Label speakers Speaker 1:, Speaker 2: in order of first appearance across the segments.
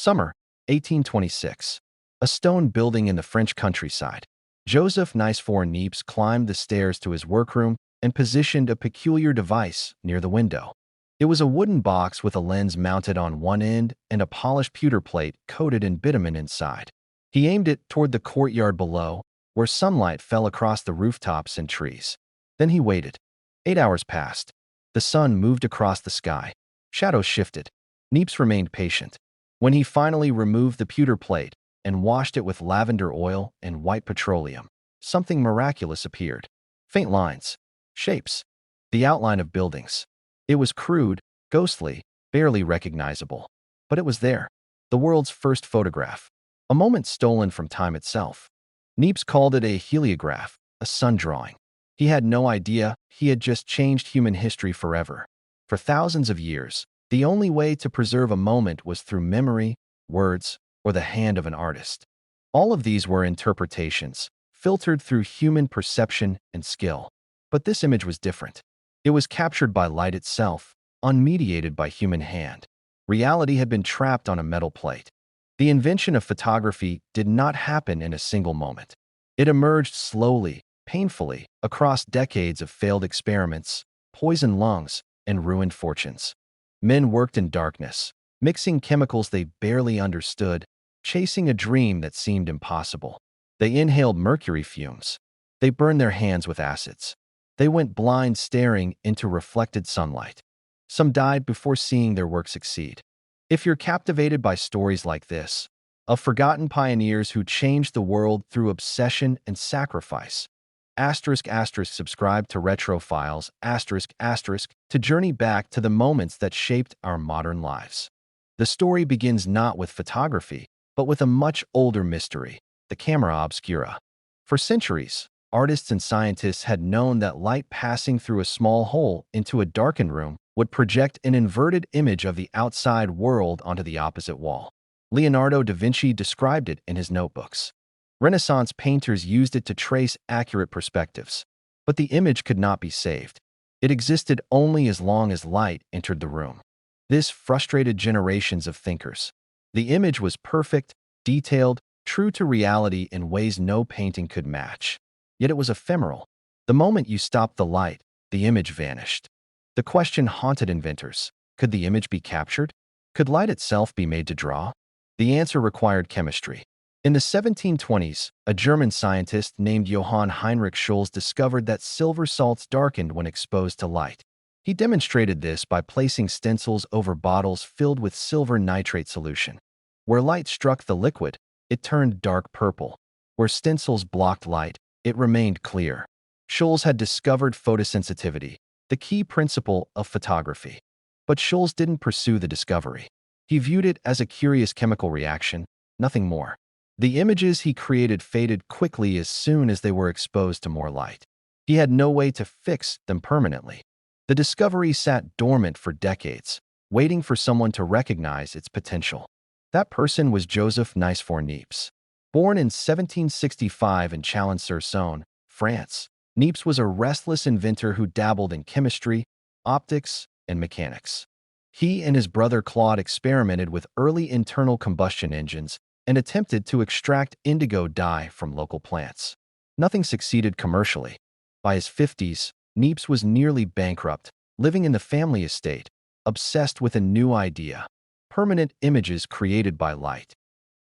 Speaker 1: Summer, 1826. A stone building in the French countryside. Joseph Nicephore Niepce climbed the stairs to his workroom and positioned a peculiar device near the window. It was a wooden box with a lens mounted on one end and a polished pewter plate coated in bitumen inside. He aimed it toward the courtyard below, where sunlight fell across the rooftops and trees. Then he waited. 8 hours passed. The sun moved across the sky. Shadows shifted. Niepce remained patient. When he finally removed the pewter plate and washed it with lavender oil and white petroleum, something miraculous appeared. Faint lines. Shapes. The outline of buildings. It was crude, ghostly, barely recognizable. But it was there. The world's first photograph. A moment stolen from time itself. Niepce called it a heliograph, a sun drawing. He had no idea he had just changed human history forever. For thousands of years, the only way to preserve a moment was through memory, words, or the hand of an artist. All of these were interpretations, filtered through human perception and skill. But this image was different. It was captured by light itself, unmediated by human hand. Reality had been trapped on a metal plate. The invention of photography did not happen in a single moment. It emerged slowly, painfully, across decades of failed experiments, poisoned lungs, and ruined fortunes. Men worked in darkness, mixing chemicals they barely understood, chasing a dream that seemed impossible. They inhaled mercury fumes. They burned their hands with acids. They went blind staring into reflected sunlight. Some died before seeing their work succeed. If you're captivated by stories like this, of forgotten pioneers who changed the world through obsession and sacrifice, subscribe to Retro Files, to journey back to the moments that shaped our modern lives. The story begins not with photography, but with a much older mystery, the camera obscura. For centuries, artists and scientists had known that light passing through a small hole into a darkened room would project an inverted image of the outside world onto the opposite wall. Leonardo da Vinci described it in his notebooks. Renaissance painters used it to trace accurate perspectives. But the image could not be saved. It existed only as long as light entered the room. This frustrated generations of thinkers. The image was perfect, detailed, true to reality in ways no painting could match. Yet it was ephemeral. The moment you stopped the light, the image vanished. The question haunted inventors. Could the image be captured? Could light itself be made to draw? The answer required chemistry. In the 1720s, a German scientist named Johann Heinrich Schulze discovered that silver salts darkened when exposed to light. He demonstrated this by placing stencils over bottles filled with silver nitrate solution. Where light struck the liquid, it turned dark purple. Where stencils blocked light, it remained clear. Schulze had discovered photosensitivity, the key principle of photography. But Schulze didn't pursue the discovery. He viewed it as a curious chemical reaction, nothing more. The images he created faded quickly as soon as they were exposed to more light. He had no way to fix them permanently. The discovery sat dormant for decades, waiting for someone to recognize its potential. That person was Joseph Nicephore Niepce. Born in 1765 in Chalon-sur-Saône, France, Niepce was a restless inventor who dabbled in chemistry, optics, and mechanics. He and his brother Claude experimented with early internal combustion engines and attempted to extract indigo dye from local plants. Nothing succeeded commercially. By his 50s, Niepce was nearly bankrupt, living in the family estate, obsessed with a new idea: permanent images created by light.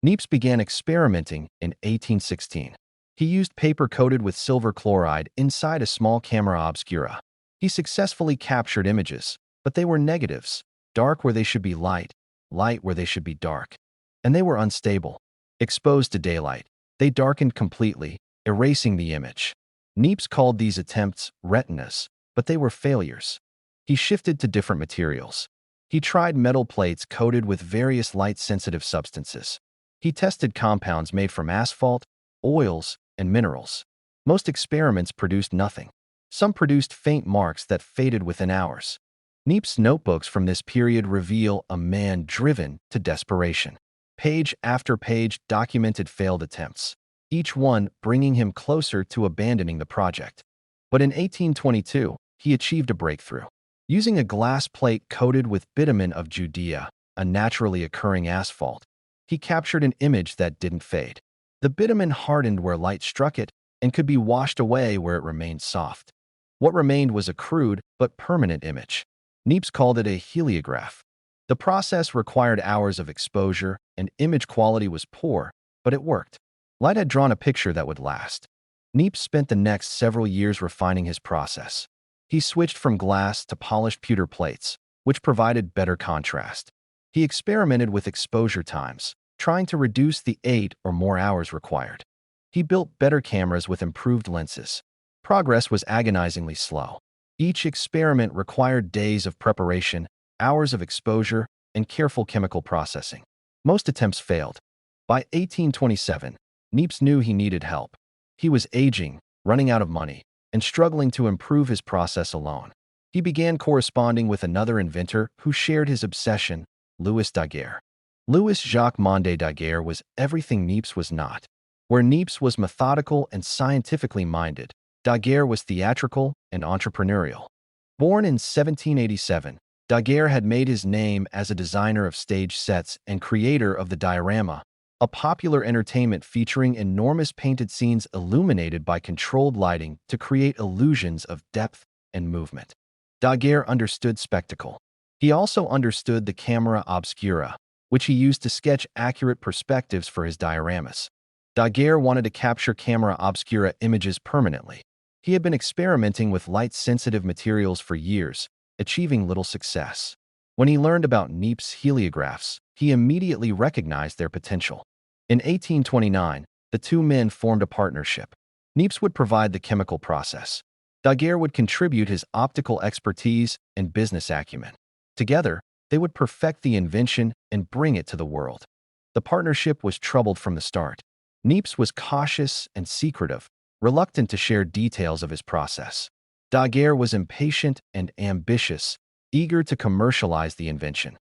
Speaker 1: Niepce began experimenting in 1816. He used paper coated with silver chloride inside a small camera obscura. He successfully captured images, but they were negatives, dark where they should be light, light where they should be dark. And they were unstable. Exposed to daylight, they darkened completely, erasing the image. Niepce called these attempts retinas, but they were failures. He shifted to different materials. He tried metal plates coated with various light-sensitive substances. He tested compounds made from asphalt, oils, and minerals. Most experiments produced nothing. Some produced faint marks that faded within hours. Niepce's notebooks from this period reveal a man driven to desperation. Page after page documented failed attempts, each one bringing him closer to abandoning the project. But in 1822, he achieved a breakthrough. Using a glass plate coated with bitumen of Judea, a naturally occurring asphalt, He captured an image that didn't fade. The bitumen hardened where light struck it and could be washed away where it remained soft. What remained was a crude but permanent image. Niepce called it a heliograph. The process required hours of exposure, and image quality was poor, but it worked. Light had drawn a picture that would last. Niepce spent the next several years refining his process. He switched from glass to polished pewter plates, which provided better contrast. He experimented with exposure times, trying to reduce the 8 or more hours required. He built better cameras with improved lenses. Progress was agonizingly slow. Each experiment required days of preparation, hours of exposure, and careful chemical processing. Most attempts failed. By 1827, Niepce knew he needed help. He was aging, running out of money, and struggling to improve his process alone. He began corresponding with another inventor who shared his obsession, Louis Daguerre. Louis Jacques Monde Daguerre was everything Niepce was not. Where Niepce was methodical and scientifically minded, Daguerre was theatrical and entrepreneurial. Born in 1787, Daguerre had made his name as a designer of stage sets and creator of the diorama, a popular entertainment featuring enormous painted scenes illuminated by controlled lighting to create illusions of depth and movement. Daguerre understood spectacle. He also understood the camera obscura, which he used to sketch accurate perspectives for his dioramas. Daguerre wanted to capture camera obscura images permanently. He had been experimenting with light-sensitive materials for years, achieving little success. When he learned about Niepce's heliographs, he immediately recognized their potential. In 1829, the two men formed a partnership. Niepce would provide the chemical process. Daguerre would contribute his optical expertise and business acumen. Together, they would perfect the invention and bring it to the world. The partnership was troubled from the start. Niepce was cautious and secretive, reluctant to share details of his process. Daguerre was impatient and ambitious, eager to commercialize the invention.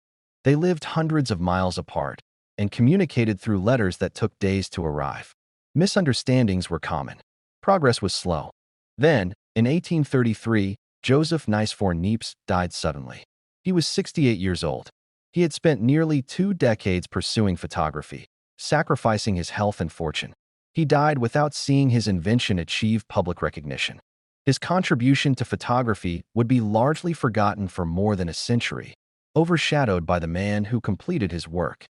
Speaker 1: They lived hundreds of miles apart and communicated through letters that took days to arrive. Misunderstandings were common. Progress was slow. Then, in 1833, Joseph Nicephore Niepce died suddenly. He was 68 years old. He had spent nearly 2 decades pursuing photography, sacrificing his health and fortune. He died without seeing his invention achieve public recognition. His contribution to photography would be largely forgotten for more than a century, overshadowed by the man who completed his work.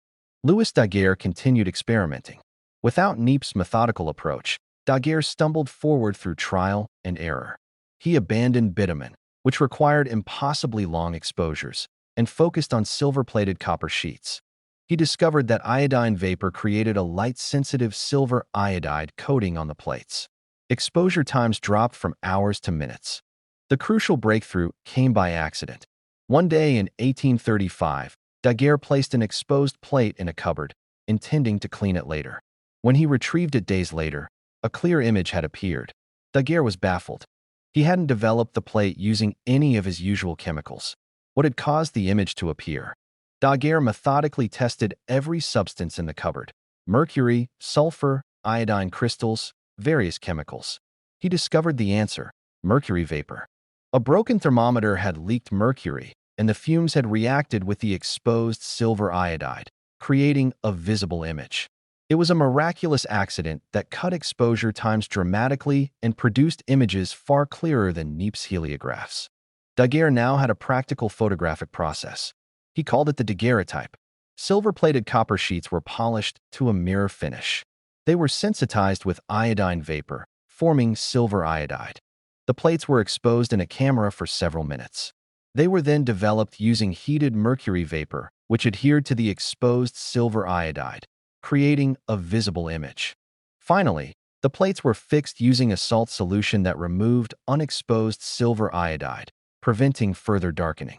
Speaker 1: Louis Daguerre continued experimenting. Without Niepce's methodical approach, Daguerre stumbled forward through trial and error. He abandoned bitumen, which required impossibly long exposures, and focused on silver-plated copper sheets. He discovered that iodine vapor created a light-sensitive silver iodide coating on the plates. Exposure times dropped from hours to minutes. The crucial breakthrough came by accident. One day in 1835, Daguerre placed an exposed plate in a cupboard, intending to clean it later. When he retrieved it days later, a clear image had appeared. Daguerre was baffled. He hadn't developed the plate using any of his usual chemicals. What had caused the image to appear? Daguerre methodically tested every substance in the cupboard: mercury, sulfur, iodine crystals, various chemicals. He discovered the answer: mercury vapor. A broken thermometer had leaked mercury, and the fumes had reacted with the exposed silver iodide, creating a visible image. It was a miraculous accident that cut exposure times dramatically and produced images far clearer than Niepce's heliographs. Daguerre now had a practical photographic process. He called it the daguerreotype. Silver-plated copper sheets were polished to a mirror finish. They were sensitized with iodine vapor, forming silver iodide. The plates were exposed in a camera for several minutes. They were then developed using heated mercury vapor, which adhered to the exposed silver iodide, creating a visible image. Finally, the plates were fixed using a salt solution that removed unexposed silver iodide, preventing further darkening.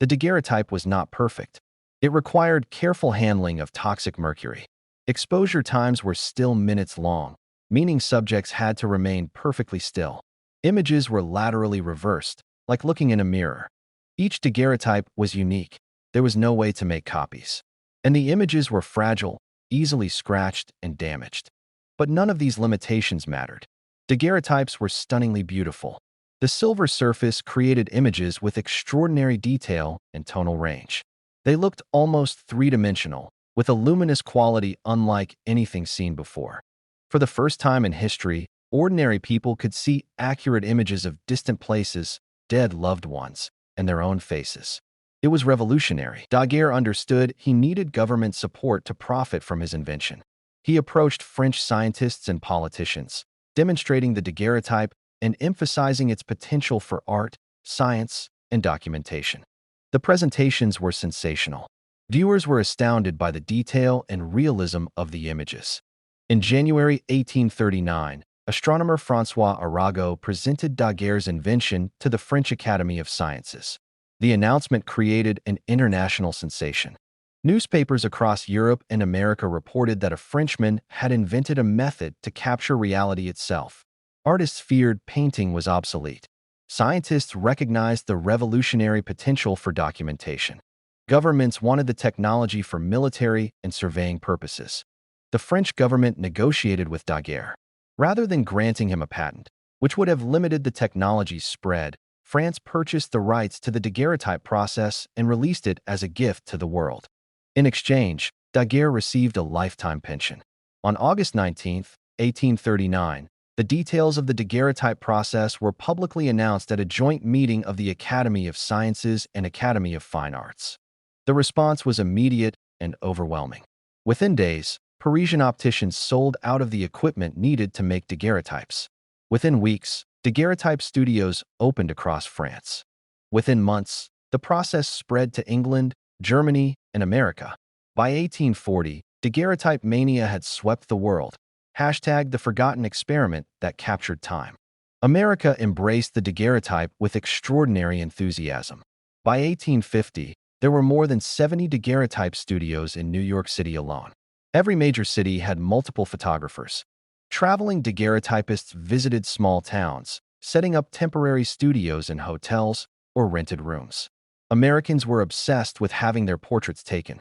Speaker 1: The daguerreotype was not perfect. It required careful handling of toxic mercury. Exposure times were still minutes long, meaning subjects had to remain perfectly still. Images were laterally reversed, like looking in a mirror. Each daguerreotype was unique. There was no way to make copies. And the images were fragile, easily scratched and damaged. But none of these limitations mattered. Daguerreotypes were stunningly beautiful. The silver surface created images with extraordinary detail and tonal range. They looked almost three-dimensional, with a luminous quality unlike anything seen before. For the first time in history, ordinary people could see accurate images of distant places, dead loved ones, and their own faces. It was revolutionary. Daguerre understood he needed government support to profit from his invention. He approached French scientists and politicians, demonstrating the daguerreotype and emphasizing its potential for art, science, and documentation. The presentations were sensational. Viewers were astounded by the detail and realism of the images. In January 1839, astronomer François Arago presented Daguerre's invention to the French Academy of Sciences. The announcement created an international sensation. Newspapers across Europe and America reported that a Frenchman had invented a method to capture reality itself. Artists feared painting was obsolete. Scientists recognized the revolutionary potential for documentation. Governments wanted the technology for military and surveying purposes. The French government negotiated with Daguerre. Rather than granting him a patent, which would have limited the technology's spread, France purchased the rights to the daguerreotype process and released it as a gift to the world. In exchange, Daguerre received a lifetime pension. On August 19, 1839, the details of the daguerreotype process were publicly announced at a joint meeting of the Academy of Sciences and Academy of Fine Arts. The response was immediate and overwhelming. Within days, Parisian opticians sold out of the equipment needed to make daguerreotypes. Within weeks, daguerreotype studios opened across France. Within months, the process spread to England, Germany, and America. By 1840, daguerreotype mania had swept the world. #the forgotten experiment that captured time. America embraced the daguerreotype with extraordinary enthusiasm. By 1850, there were more than 70 daguerreotype studios in New York City alone. Every major city had multiple photographers. Traveling daguerreotypists visited small towns, setting up temporary studios in hotels or rented rooms. Americans were obsessed with having their portraits taken.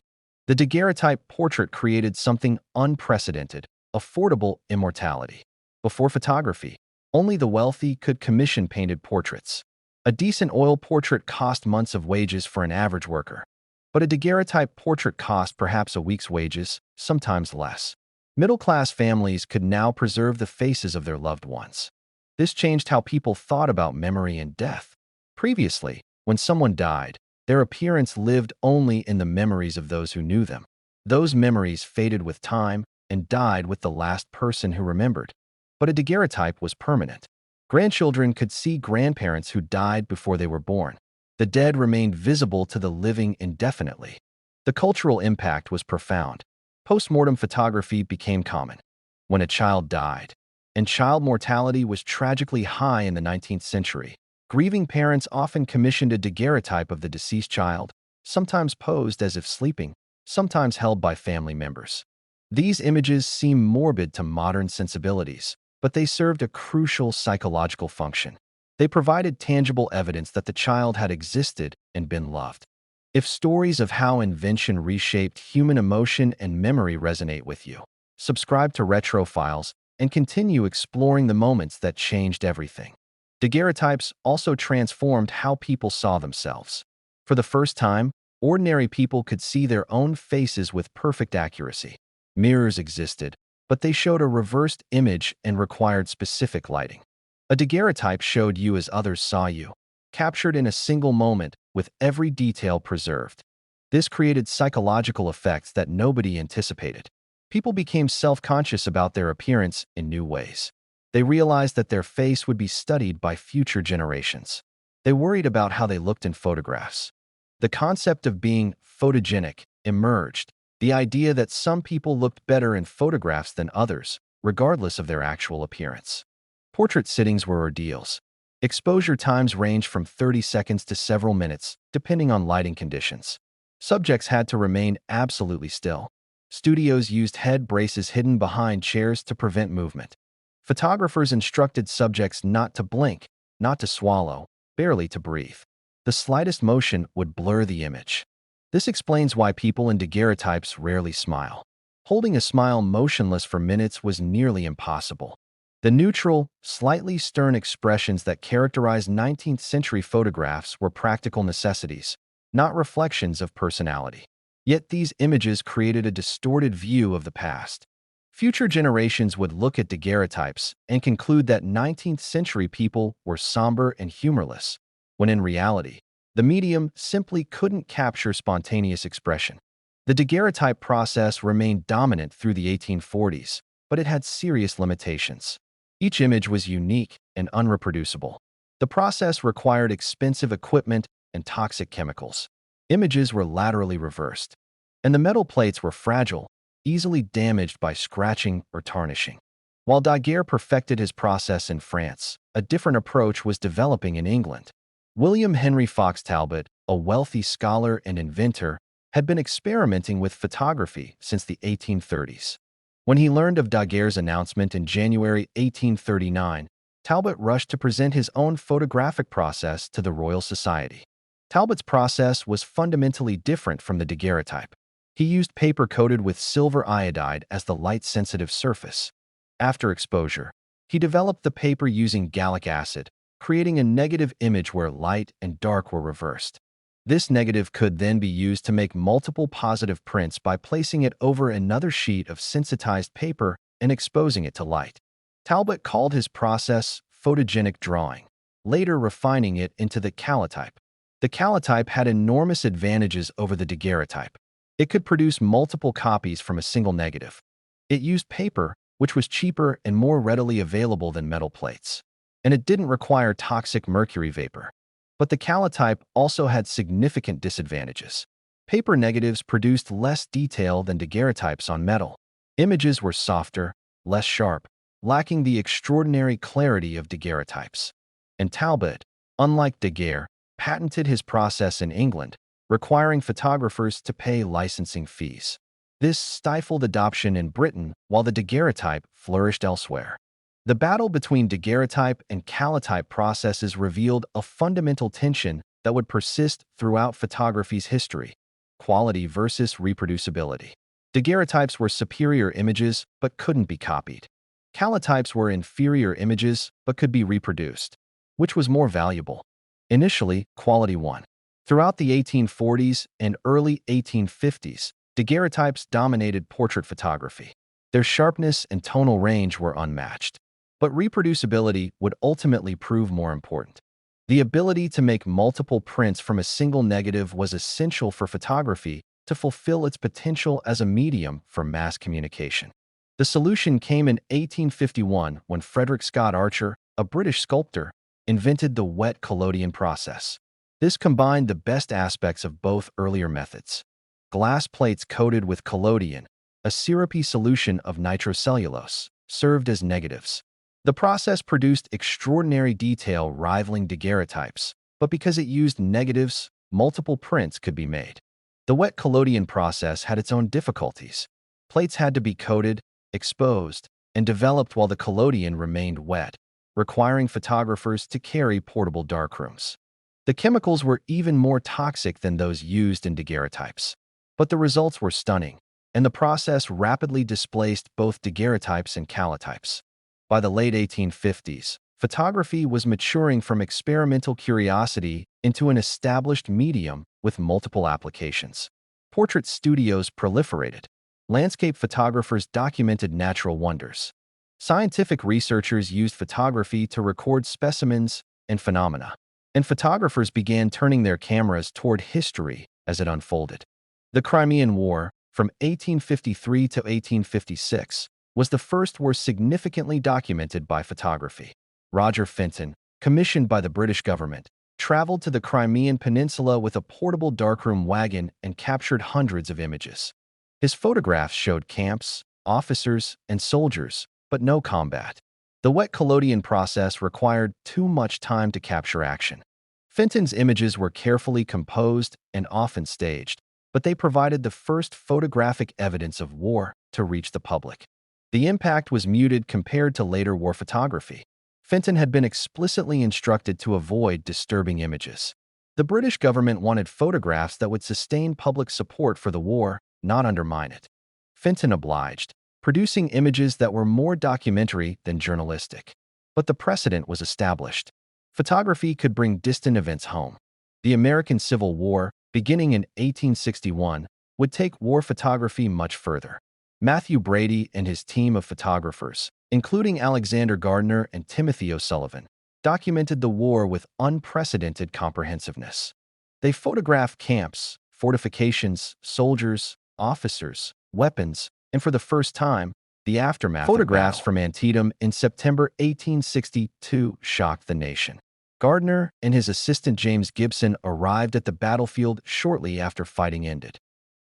Speaker 1: The daguerreotype portrait created something unprecedented: affordable immortality. Before photography, only the wealthy could commission painted portraits. A decent oil portrait cost months of wages for an average worker. But a daguerreotype portrait cost perhaps a week's wages, sometimes less. Middle-class families could now preserve the faces of their loved ones. This changed how people thought about memory and death. Previously, when someone died, their appearance lived only in the memories of those who knew them. Those memories faded with time and died with the last person who remembered. But a daguerreotype was permanent. Grandchildren could see grandparents who died before they were born. The dead remained visible to the living indefinitely. The cultural impact was profound. Post-mortem photography became common. When a child died, and child mortality was tragically high in the 19th century, grieving parents often commissioned a daguerreotype of the deceased child, sometimes posed as if sleeping, sometimes held by family members. These images seem morbid to modern sensibilities, but they served a crucial psychological function. They provided tangible evidence that the child had existed and been loved. If stories of how invention reshaped human emotion and memory resonate with you, subscribe to Retro Files and continue exploring the moments that changed everything. Daguerreotypes also transformed how people saw themselves. For the first time, ordinary people could see their own faces with perfect accuracy. Mirrors existed, but they showed a reversed image and required specific lighting. A daguerreotype showed you as others saw you, captured in a single moment with every detail preserved. This created psychological effects that nobody anticipated. People became self-conscious about their appearance in new ways. They realized that their face would be studied by future generations. They worried about how they looked in photographs. The concept of being photogenic emerged, the idea that some people looked better in photographs than others, regardless of their actual appearance. Portrait sittings were ordeals. Exposure times ranged from 30 seconds to several minutes, depending on lighting conditions. Subjects had to remain absolutely still. Studios used head braces hidden behind chairs to prevent movement. Photographers instructed subjects not to blink, not to swallow, barely to breathe. The slightest motion would blur the image. This explains why people in daguerreotypes rarely smile. Holding a smile motionless for minutes was nearly impossible. The neutral, slightly stern expressions that characterized 19th century photographs were practical necessities, not reflections of personality. Yet these images created a distorted view of the past. Future generations would look at daguerreotypes and conclude that 19th century people were somber and humorless, when in reality, the medium simply couldn't capture spontaneous expression. The daguerreotype process remained dominant through the 1840s, but it had serious limitations. Each image was unique and unreproducible. The process required expensive equipment and toxic chemicals. Images were laterally reversed, and the metal plates were fragile, easily damaged by scratching or tarnishing. While Daguerre perfected his process in France, a different approach was developing in England. William Henry Fox Talbot, a wealthy scholar and inventor, had been experimenting with photography since the 1830s. When he learned of Daguerre's announcement in January 1839, Talbot rushed to present his own photographic process to the Royal Society. Talbot's process was fundamentally different from the daguerreotype. He used paper coated with silver iodide as the light-sensitive surface. After exposure, he developed the paper using gallic acid, creating a negative image where light and dark were reversed. This negative could then be used to make multiple positive prints by placing it over another sheet of sensitized paper and exposing it to light. Talbot called his process photogenic drawing, later refining it into the calotype. The calotype had enormous advantages over the daguerreotype. It could produce multiple copies from a single negative. It used paper, which was cheaper and more readily available than metal plates. And it didn't require toxic mercury vapor. But the calotype also had significant disadvantages. Paper negatives produced less detail than daguerreotypes on metal. Images were softer, less sharp, lacking the extraordinary clarity of daguerreotypes. And Talbot, unlike Daguerre, patented his process in England, requiring photographers to pay licensing fees. This stifled adoption in Britain while the daguerreotype flourished elsewhere. The battle between daguerreotype and calotype processes revealed a fundamental tension that would persist throughout photography's history: quality versus reproducibility. Daguerreotypes were superior images but couldn't be copied. Calotypes were inferior images but could be reproduced. Which was more valuable? Initially, quality won. Throughout the 1840s and early 1850s, daguerreotypes dominated portrait photography. Their sharpness and tonal range were unmatched. But reproducibility would ultimately prove more important. The ability to make multiple prints from a single negative was essential for photography to fulfill its potential as a medium for mass communication. The solution came in 1851 when Frederick Scott Archer, a British sculptor, invented the wet collodion process. This combined the best aspects of both earlier methods. Glass plates coated with collodion, a syrupy solution of nitrocellulose, served as negatives. The process produced extraordinary detail rivaling daguerreotypes, but because it used negatives, multiple prints could be made. The wet collodion process had its own difficulties. Plates had to be coated, exposed, and developed while the collodion remained wet, requiring photographers to carry portable darkrooms. The chemicals were even more toxic than those used in daguerreotypes. But the results were stunning, and the process rapidly displaced both daguerreotypes and calotypes. By the late 1850s, photography was maturing from experimental curiosity into an established medium with multiple applications. Portrait studios proliferated. Landscape photographers documented natural wonders. Scientific researchers used photography to record specimens and phenomena. And photographers began turning their cameras toward history as it unfolded. The Crimean War, from 1853 to 1856, was the first war significantly documented by photography. Roger Fenton, commissioned by the British government, traveled to the Crimean Peninsula with a portable darkroom wagon and captured hundreds of images. His photographs showed camps, officers, and soldiers, but no combat. The wet collodion process required too much time to capture action. Fenton's images were carefully composed and often staged, but they provided the first photographic evidence of war to reach the public. The impact was muted compared to later war photography. Fenton had been explicitly instructed to avoid disturbing images. The British government wanted photographs that would sustain public support for the war, not undermine it. Fenton obliged, producing images that were more documentary than journalistic. But the precedent was established. Photography could bring distant events home. The American Civil War, beginning in 1861, would take war photography much further. Matthew Brady and his team of photographers, including Alexander Gardner and Timothy O'Sullivan, documented the war with unprecedented comprehensiveness. They photographed camps, fortifications, soldiers, officers, weapons, and for the first time, the aftermath photographs from Antietam in September 1862 shocked the nation. Gardner and his assistant James Gibson arrived at the battlefield shortly after fighting ended.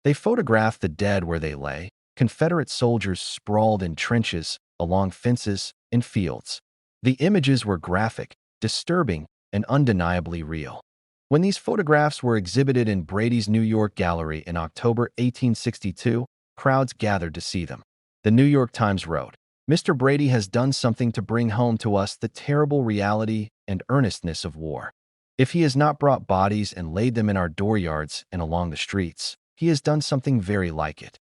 Speaker 1: They photographed the dead where they lay, Confederate soldiers sprawled in trenches, along fences, and fields. The images were graphic, disturbing, and undeniably real. When these photographs were exhibited in Brady's New York gallery in October 1862, crowds gathered to see them. The New York Times wrote, "Mr. Brady has done something to bring home to us the terrible reality and earnestness of war. If he has not brought bodies and laid them in our dooryards and along the streets, he has done something very like it."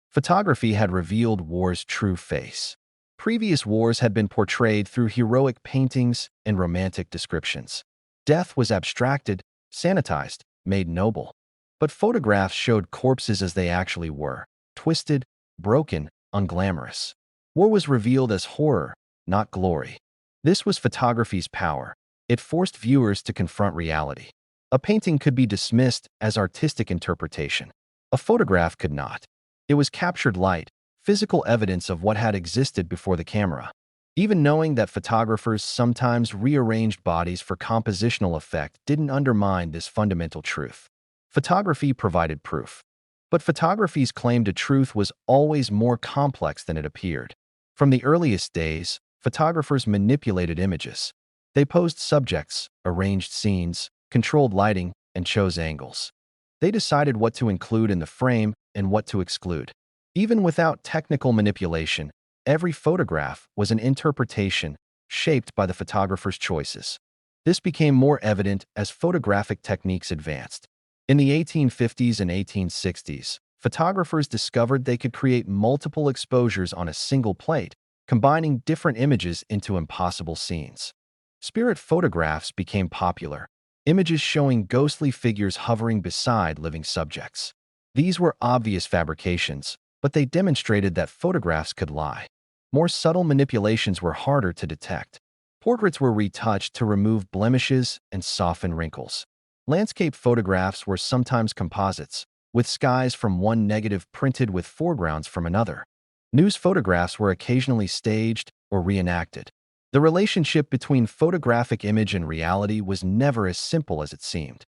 Speaker 1: Photography had revealed war's true face. Previous wars had been portrayed through heroic paintings and romantic descriptions. Death was abstracted, sanitized, made noble. But photographs showed corpses as they actually were, twisted, broken, unglamorous. War was revealed as horror, not glory. This was photography's power. It forced viewers to confront reality. A painting could be dismissed as artistic interpretation. A photograph could not. It was captured light, physical evidence of what had existed before the camera. Even knowing that photographers sometimes rearranged bodies for compositional effect didn't undermine this fundamental truth. Photography provided proof. But photography's claim to truth was always more complex than it appeared. From the earliest days, photographers manipulated images. They posed subjects, arranged scenes, controlled lighting, and chose angles. They decided what to include in the frame and what to exclude. Even without technical manipulation, every photograph was an interpretation shaped by the photographer's choices. This became more evident as photographic techniques advanced. In the 1850s and 1860s, photographers discovered they could create multiple exposures on a single plate, combining different images into impossible scenes. Spirit photographs became popular, images showing ghostly figures hovering beside living subjects. These were obvious fabrications, but they demonstrated that photographs could lie. More subtle manipulations were harder to detect. Portraits were retouched to remove blemishes and soften wrinkles. Landscape photographs were sometimes composites, with skies from one negative printed with foregrounds from another. News photographs were occasionally staged or reenacted. The relationship between photographic image and reality was never as simple as it seemed.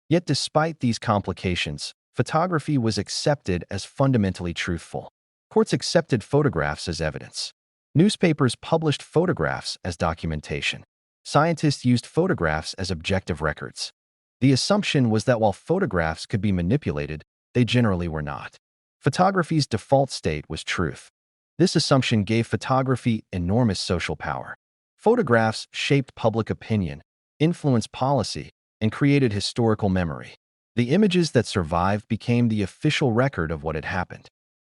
Speaker 1: Yet despite these complications, photography was accepted as fundamentally truthful. Courts accepted photographs as evidence. Newspapers published photographs as documentation. Scientists used photographs as objective records. The assumption was that while photographs could be manipulated, they generally were not. Photography's default state was truth. This assumption gave photography enormous social power. Photographs shaped public opinion, influenced policy, and created historical memory. The images that survived became the official record of what had happened.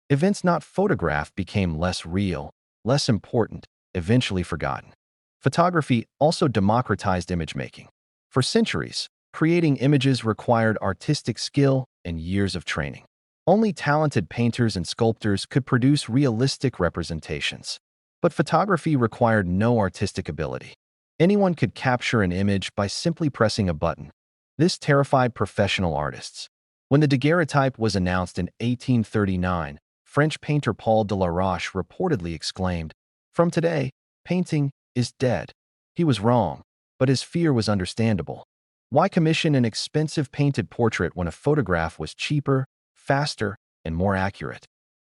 Speaker 1: Events not photographed became less real, less important, eventually forgotten. Photography also democratized image-making. For centuries, creating images required artistic skill and years of training. Only talented painters and sculptors could produce realistic representations. But photography required no artistic ability. Anyone could capture an image by simply pressing a button. This terrified professional artists. When the daguerreotype was announced in 1839, French painter Paul de la Roche reportedly exclaimed, "From today, painting is dead." He was wrong, but his fear was understandable. Why commission an expensive painted portrait when a photograph was cheaper, faster, and more accurate?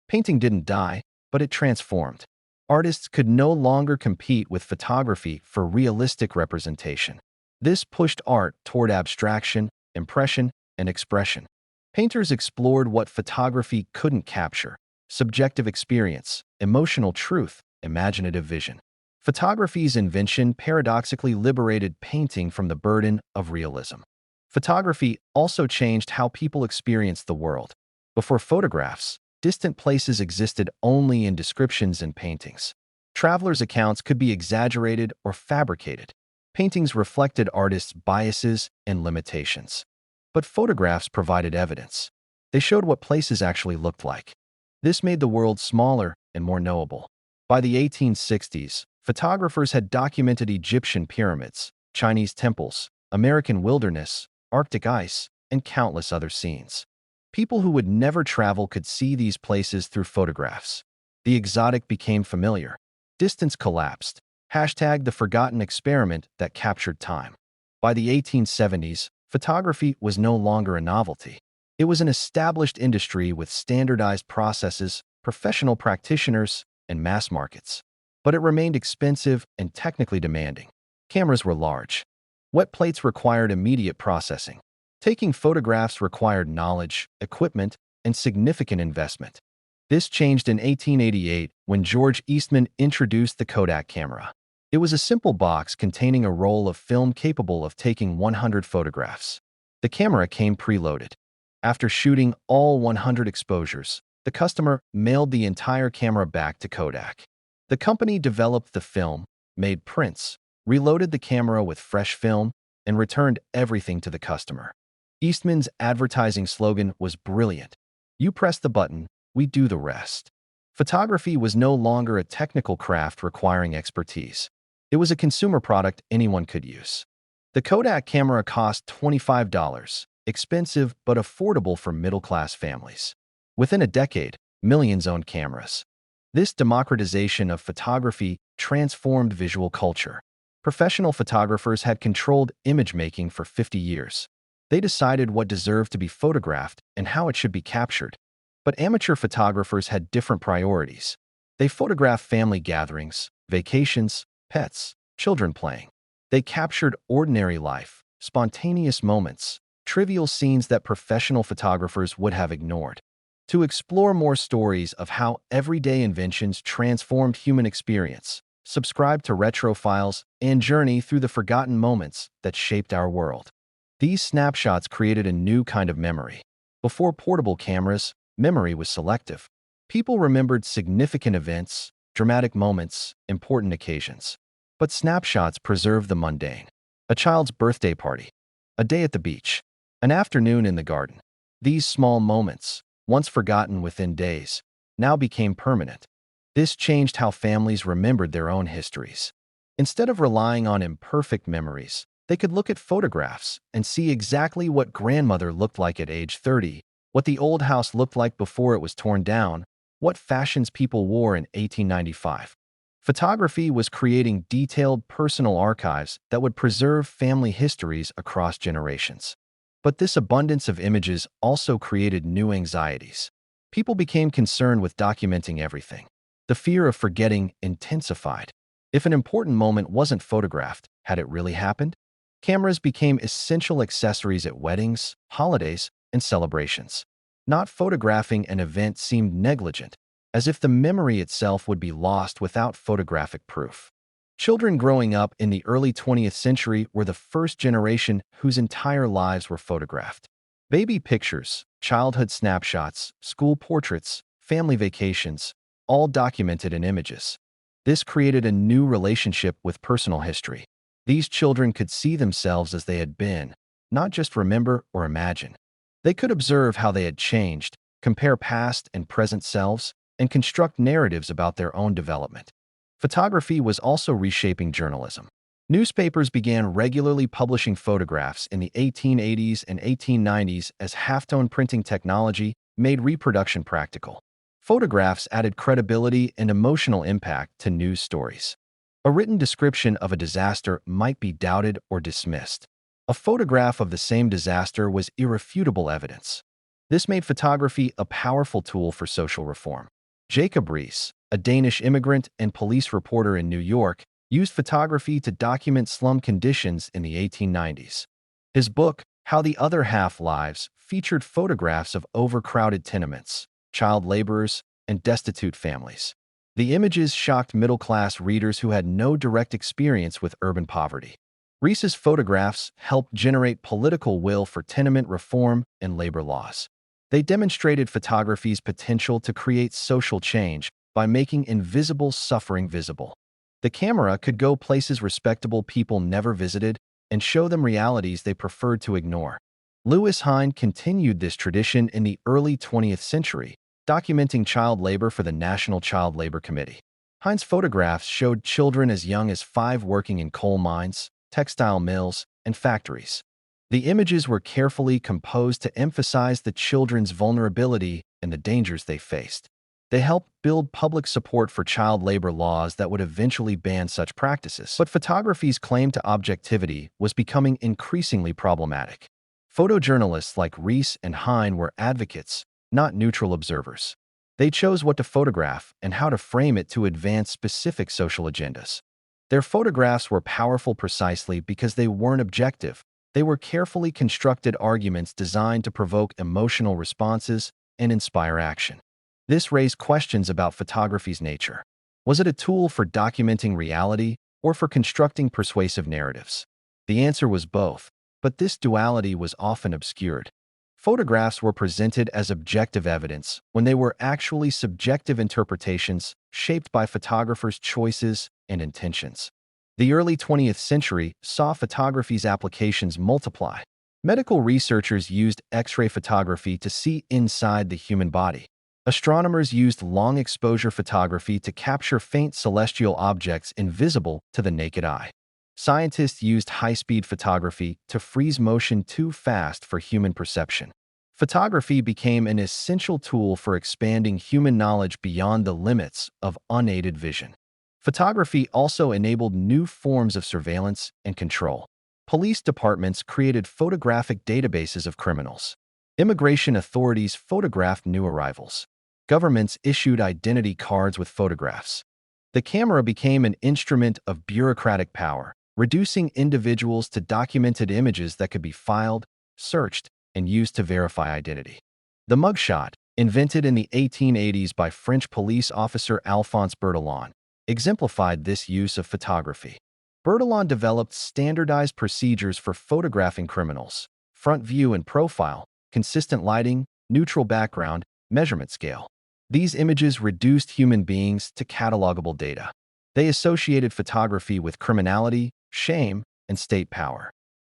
Speaker 1: Painting didn't die, but it transformed. Artists could no longer compete with photography for realistic representation. This pushed art toward abstraction, impression, and expression. Painters explored what photography couldn't capture: subjective experience, emotional truth, imaginative vision. Photography's invention paradoxically liberated painting from the burden of realism. Photography also changed how people experienced the world. Before photographs, distant places existed only in descriptions and paintings. Travelers' accounts could be exaggerated or fabricated. Paintings reflected artists' biases and limitations. But photographs provided evidence. They showed what places actually looked like. This made the world smaller and more knowable. By the 1860s, photographers had documented Egyptian pyramids, Chinese temples, American wilderness, Arctic ice, and countless other scenes. People who would never travel could see these places through photographs. The exotic became familiar. Distance collapsed. Hashtag the forgotten experiment that captured time. By the 1870s, photography was no longer a novelty. It was an established industry with standardized processes, professional practitioners, and mass markets. But it remained expensive and technically demanding. Cameras were large. Wet plates required immediate processing. Taking photographs required knowledge, equipment, and significant investment. This changed in 1888 when George Eastman introduced the Kodak camera. It was a simple box containing a roll of film capable of taking 100 photographs. The camera came preloaded. After shooting all 100 exposures, the customer mailed the entire camera back to Kodak. The company developed the film, made prints, reloaded the camera with fresh film, and returned everything to the customer. Eastman's advertising slogan was brilliant. You press the button, we do the rest. Photography was no longer a technical craft requiring expertise. It was a consumer product anyone could use. The Kodak camera cost $25, expensive but affordable for middle-class families. Within a decade, millions owned cameras. This democratization of photography transformed visual culture. Professional photographers had controlled image-making for 50 years. They decided what deserved to be photographed and how it should be captured. But amateur photographers had different priorities. They photographed family gatherings, vacations, pets, children playing. They captured ordinary life, spontaneous moments, trivial scenes that professional photographers would have ignored. To explore more stories of how everyday inventions transformed human experience, subscribe to Retrophiles and journey through the forgotten moments that shaped our world. These snapshots created a new kind of memory. Before portable cameras, memory was selective. People remembered significant events, dramatic moments, important occasions. But snapshots preserve the mundane. A child's birthday party, a day at the beach, an afternoon in the garden. These small moments, once forgotten within days, now became permanent. This changed how families remembered their own histories. Instead of relying on imperfect memories, they could look at photographs and see exactly what grandmother looked like at age 30, what the old house looked like before it was torn down, what fashions people wore in 1895. Photography was creating detailed personal archives that would preserve family histories across generations. But this abundance of images also created new anxieties. People became concerned with documenting everything. The fear of forgetting intensified. If an important moment wasn't photographed, had it really happened? Cameras became essential accessories at weddings, holidays, and celebrations. Not photographing an event seemed negligent, as if the memory itself would be lost without photographic proof. Children growing up in the early 20th century were the first generation whose entire lives were photographed. Baby pictures, childhood snapshots, school portraits, family vacations, all documented in images. This created a new relationship with personal history. These children could see themselves as they had been, not just remember or imagine. They could observe how they had changed, compare past and present selves, and construct narratives about their own development. Photography was also reshaping journalism. Newspapers began regularly publishing photographs in the 1880s and 1890s as halftone printing technology made reproduction practical. Photographs added credibility and emotional impact to news stories. A written description of a disaster might be doubted or dismissed. A photograph of the same disaster was irrefutable evidence. This made photography a powerful tool for social reform. Jacob Riis, a Danish immigrant and police reporter in New York, used photography to document slum conditions in the 1890s. His book, How the Other Half Lives, featured photographs of overcrowded tenements, child laborers, and destitute families. The images shocked middle-class readers who had no direct experience with urban poverty. Riis's photographs helped generate political will for tenement reform and labor laws. They demonstrated photography's potential to create social change by making invisible suffering visible. The camera could go places respectable people never visited and show them realities they preferred to ignore. Lewis Hine continued this tradition in the early 20th century, documenting child labor for the National Child Labor Committee. Hine's photographs showed children as young as 5 working in coal mines, textile mills, and factories. The images were carefully composed to emphasize the children's vulnerability and the dangers they faced. They helped build public support for child labor laws that would eventually ban such practices. But photography's claim to objectivity was becoming increasingly problematic. Photojournalists like Rees and Hine were advocates, not neutral observers. They chose what to photograph and how to frame it to advance specific social agendas. Their photographs were powerful precisely because they weren't objective. They were carefully constructed arguments designed to provoke emotional responses and inspire action. This raised questions about photography's nature. Was it a tool for documenting reality or for constructing persuasive narratives? The answer was both, but this duality was often obscured. Photographs were presented as objective evidence when they were actually subjective interpretations shaped by photographers' choices and intentions. The early 20th century saw photography's applications multiply. Medical researchers used X-ray photography to see inside the human body. Astronomers used long-exposure photography to capture faint celestial objects invisible to the naked eye. Scientists used high-speed photography to freeze motion too fast for human perception. Photography became an essential tool for expanding human knowledge beyond the limits of unaided vision. Photography also enabled new forms of surveillance and control. Police departments created photographic databases of criminals. Immigration authorities photographed new arrivals. Governments issued identity cards with photographs. The camera became an instrument of bureaucratic power, reducing individuals to documented images that could be filed, searched, and used to verify identity. The mugshot, invented in the 1880s by French police officer Alphonse Bertillon, exemplified this use of photography. Bertillon developed standardized procedures for photographing criminals: front view and profile, consistent lighting, neutral background, measurement scale. These images reduced human beings to catalogable data. They associated photography with criminality, shame, and state power.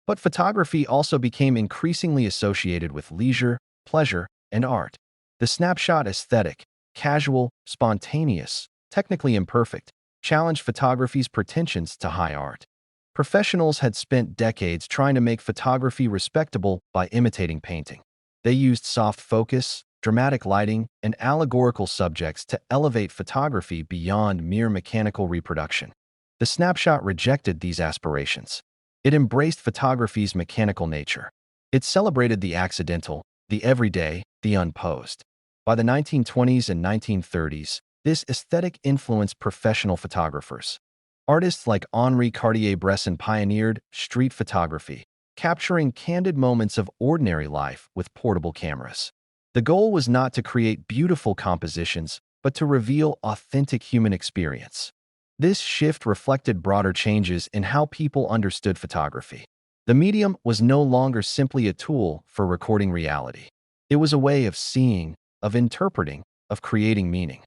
Speaker 1: But photography also became increasingly associated with leisure, pleasure, and art. The snapshot aesthetic, casual, spontaneous, technically imperfect, challenged photography's pretensions to high art. Professionals had spent decades trying to make photography respectable by imitating painting. They used soft focus, dramatic lighting, and allegorical subjects to elevate photography beyond mere mechanical reproduction. The snapshot rejected these aspirations. It embraced photography's mechanical nature. It celebrated the accidental, the everyday, the unposed. By the 1920s and 1930s, this aesthetic influenced professional photographers. Artists like Henri Cartier-Bresson pioneered street photography, capturing candid moments of ordinary life with portable cameras. The goal was not to create beautiful compositions, but to reveal authentic human experience. This shift reflected broader changes in how people understood photography. The medium was no longer simply a tool for recording reality. It was a way of seeing, of interpreting, of creating meaning.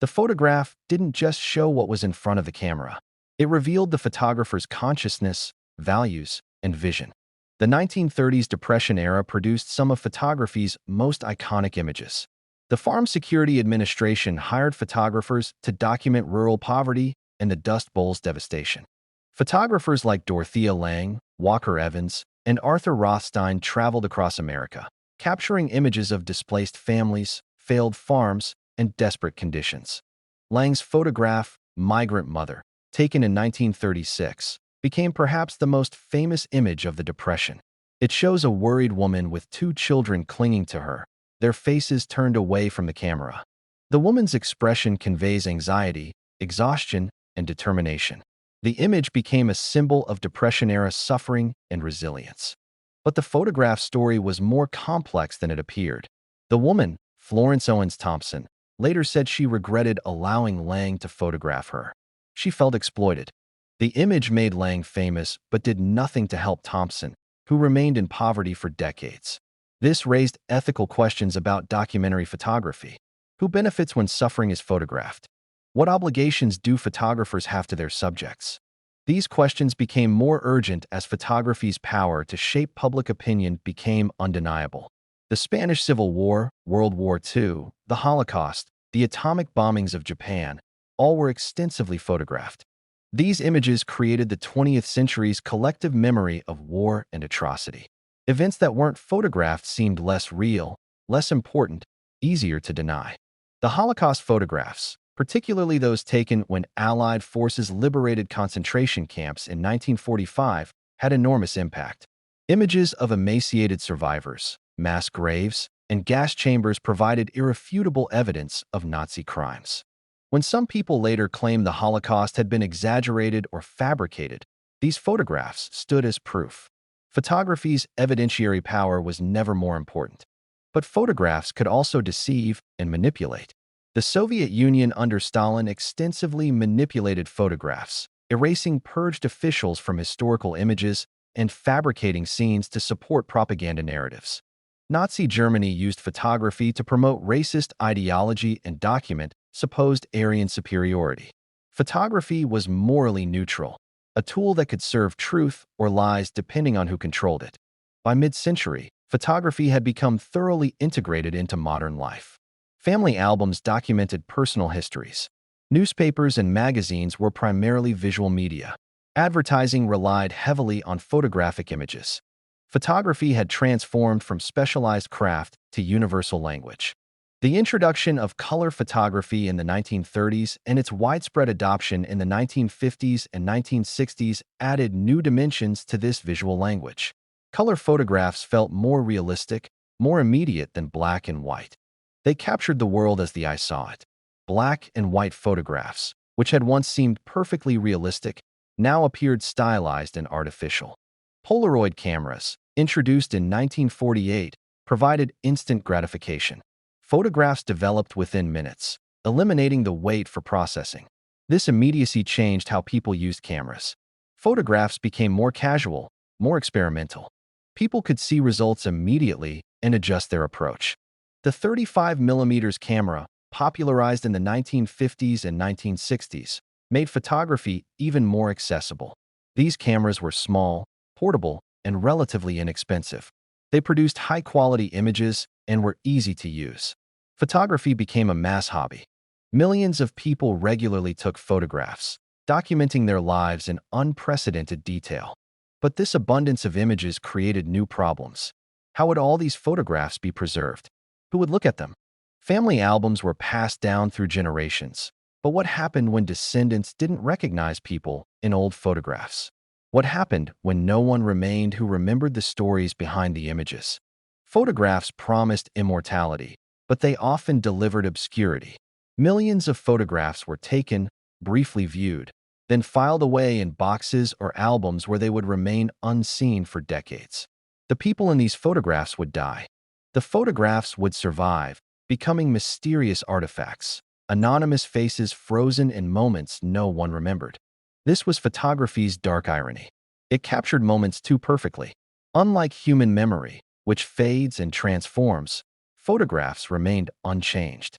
Speaker 1: The photograph didn't just show what was in front of the camera. It revealed the photographer's consciousness, values, and vision. The 1930s Depression era produced some of photography's most iconic images. The Farm Security Administration hired photographers to document rural poverty and the Dust Bowl's devastation. Photographers like Dorothea Lange, Walker Evans, and Arthur Rothstein traveled across America, capturing images of displaced families, failed farms, and desperate conditions. Lange's photograph, Migrant Mother, taken in 1936, became perhaps the most famous image of the Depression. It shows a worried woman with 2 children clinging to her, their faces turned away from the camera. The woman's expression conveys anxiety, exhaustion, and determination. The image became a symbol of Depression-era suffering and resilience. But the photograph's story was more complex than it appeared. The woman, Florence Owens Thompson, later said she regretted allowing Lange to photograph her. She felt exploited. The image made Lange famous but did nothing to help Thompson, who remained in poverty for decades. This raised ethical questions about documentary photography. Who benefits when suffering is photographed? What obligations do photographers have to their subjects? These questions became more urgent as photography's power to shape public opinion became undeniable. The Spanish Civil War, World War II, the Holocaust, the atomic bombings of Japan, all were extensively photographed. These images created the 20th century's collective memory of war and atrocity. Events that weren't photographed seemed less real, less important, easier to deny. The Holocaust photographs, particularly those taken when Allied forces liberated concentration camps in 1945, had enormous impact. Images of emaciated survivors, mass graves, and gas chambers provided irrefutable evidence of Nazi crimes. When some people later claimed the Holocaust had been exaggerated or fabricated, these photographs stood as proof. Photography's evidentiary power was never more important. But photographs could also deceive and manipulate. The Soviet Union under Stalin extensively manipulated photographs, erasing purged officials from historical images and fabricating scenes to support propaganda narratives. Nazi Germany used photography to promote racist ideology and document supposed Aryan superiority. Photography was morally neutral, a tool that could serve truth or lies depending on who controlled it. By mid-century, photography had become thoroughly integrated into modern life. Family albums documented personal histories. Newspapers and magazines were primarily visual media. Advertising relied heavily on photographic images. Photography had transformed from specialized craft to universal language. The introduction of color photography in the 1930s and its widespread adoption in the 1950s and 1960s added new dimensions to this visual language. Color photographs felt more realistic, more immediate than black and white. They captured the world as the eye saw it. Black and white photographs, which had once seemed perfectly realistic, now appeared stylized and artificial. Polaroid cameras, introduced in 1948, provided instant gratification. Photographs developed within minutes, eliminating the wait for processing. This immediacy changed how people used cameras. Photographs became more casual, more experimental. People could see results immediately and adjust their approach. The 35mm camera, popularized in the 1950s and 1960s, made photography even more accessible. These cameras were small, portable, and relatively inexpensive. They produced high-quality images and were easy to use. Photography became a mass hobby. Millions of people regularly took photographs, documenting their lives in unprecedented detail. But this abundance of images created new problems. How would all these photographs be preserved? Who would look at them? Family albums were passed down through generations. But what happened when descendants didn't recognize people in old photographs? What happened when no one remained who remembered the stories behind the images? Photographs promised immortality, but they often delivered obscurity. Millions of photographs were taken, briefly viewed, then filed away in boxes or albums where they would remain unseen for decades. The people in these photographs would die. The photographs would survive, becoming mysterious artifacts, anonymous faces frozen in moments no one remembered. This was photography's dark irony. It captured moments too perfectly. Unlike human memory, which fades and transforms, photographs remained unchanged.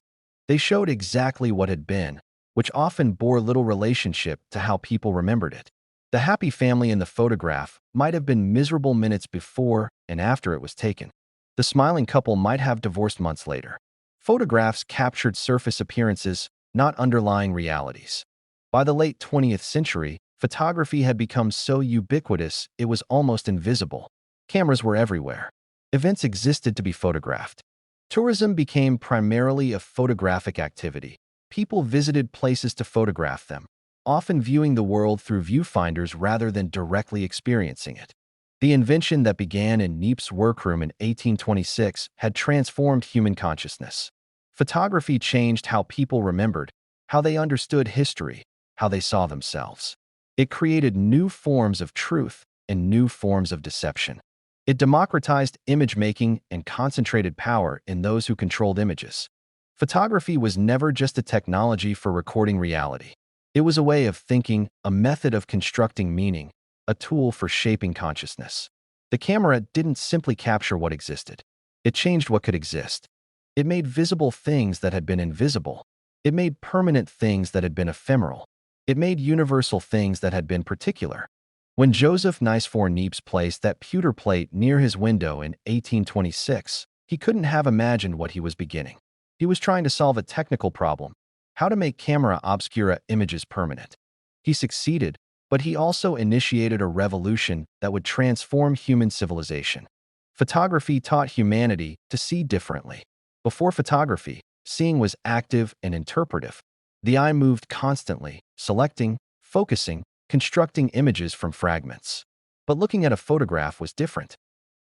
Speaker 1: They showed exactly what had been, which often bore little relationship to how people remembered it. The happy family in the photograph might have been miserable minutes before and after it was taken. The smiling couple might have divorced months later. Photographs captured surface appearances, not underlying realities. By the late 20th century, photography had become so ubiquitous it was almost invisible. Cameras were everywhere. Events existed to be photographed. Tourism became primarily a photographic activity. People visited places to photograph them, often viewing the world through viewfinders rather than directly experiencing it. The invention that began in Niepce's workroom in 1826 had transformed human consciousness. Photography changed how people remembered, how they understood history, how they saw themselves. It created new forms of truth and new forms of deception. It democratized image-making and concentrated power in those who controlled images. Photography was never just a technology for recording reality. It was a way of thinking, a method of constructing meaning, a tool for shaping consciousness. The camera didn't simply capture what existed. It changed what could exist. It made visible things that had been invisible. It made permanent things that had been ephemeral. It made universal things that had been particular. When Joseph Nicephore Niepce placed that pewter plate near his window in 1826, he couldn't have imagined what he was beginning. He was trying to solve a technical problem, how to make camera obscura images permanent. He succeeded, but he also initiated a revolution that would transform human civilization. Photography taught humanity to see differently. Before photography, seeing was active and interpretive. The eye moved constantly, selecting, focusing, constructing images from fragments. But looking at a photograph was different.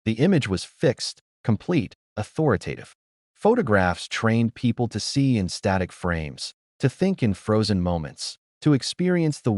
Speaker 1: The image was fixed, complete, authoritative. Photographs trained people to see in static frames, to think in frozen moments, to experience the